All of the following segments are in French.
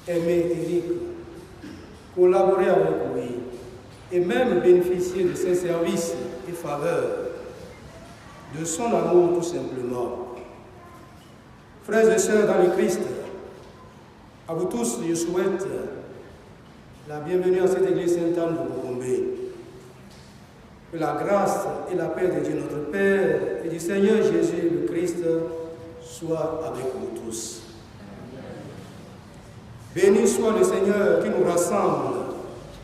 aimer Eric, collaborer avec lui et même bénéficier de ses services et faveurs, de son amour tout simplement. Frères et sœurs dans le Christ, à vous tous, je souhaite la bienvenue à cette église Sainte-Anne de Boukombé. Que la grâce et la paix de Dieu notre Père et du Seigneur Jésus le Christ soient avec vous tous. Béni soit le Seigneur qui nous rassemble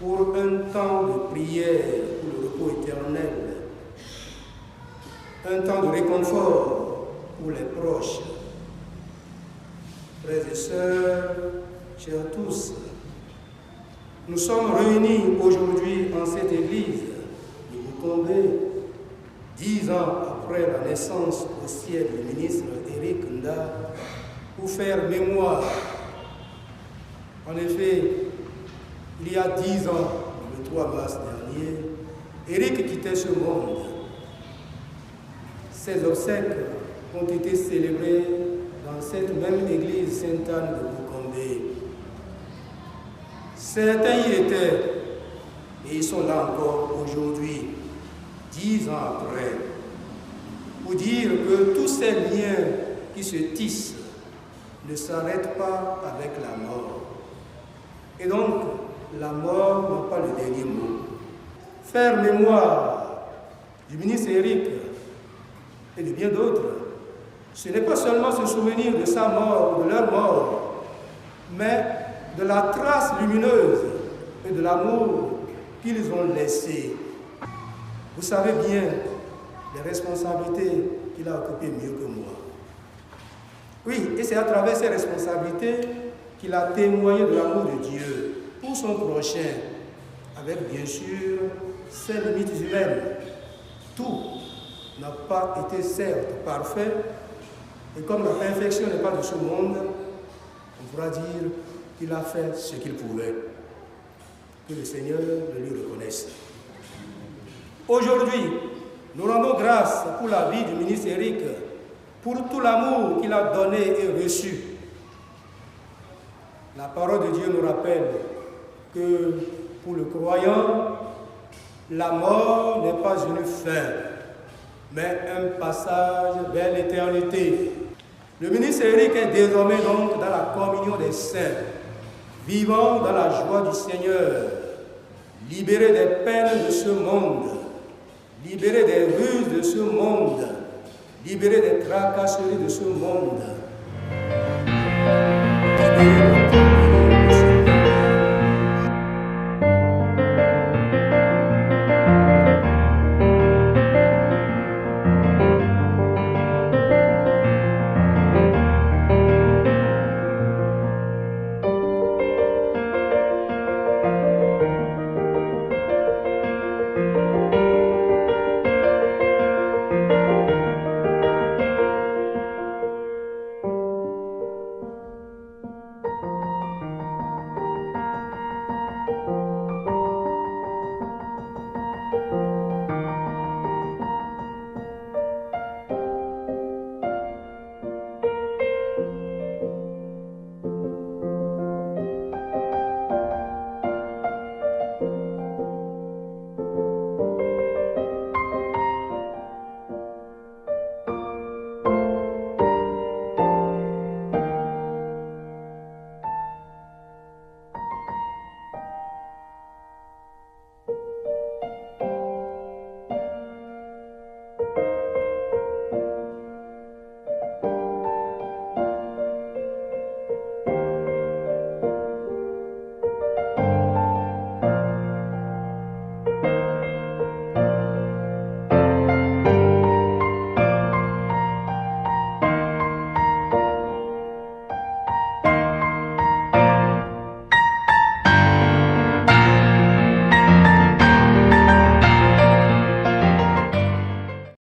pour un temps de prière, pour le repos éternel, un temps de réconfort pour les proches. Frères et sœurs, chers tous, nous sommes réunis aujourd'hui en cette église de Boukombé, 10 ans après la naissance au ciel du ministre Eric Nda, pour faire mémoire. En effet, il y a 10 ans, le 3 mars dernier, Eric quittait ce monde. Ses obsèques ont été célébrées dans cette même église Sainte-Anne de Boukombé. Certains y étaient et ils sont là encore aujourd'hui, 10 ans après, pour dire que tous ces liens qui se tissent ne s'arrêtent pas avec la mort. Et donc, la mort n'a pas le dernier mot. Faire mémoire du ministre Eric et de bien d'autres, ce n'est pas seulement se souvenir de sa mort ou de leur mort, mais de la trace lumineuse et de l'amour qu'ils ont laissé. Vous savez bien les responsabilités qu'il a occupées mieux que moi. Oui, et c'est à travers ces responsabilités qu'il a témoigné de l'amour de Dieu pour son prochain, avec bien sûr ses limites humaines. Tout n'a pas été certes parfait, et comme la perfection n'est pas de ce monde, on pourra dire qu'il a fait ce qu'il pouvait. Que le Seigneur le lui reconnaisse. Aujourd'hui, nous rendons grâce pour la vie du ministre Eric, pour tout l'amour qu'il a donné et reçu. La parole de Dieu nous rappelle que pour le croyant, la mort n'est pas une fin, mais un passage vers l'éternité. Le ministre Eric est désormais donc dans la communion des saints, vivant dans la joie du Seigneur, libéré des peines de ce monde, libéré des ruses de ce monde, libéré des tracasseries de ce monde, libéré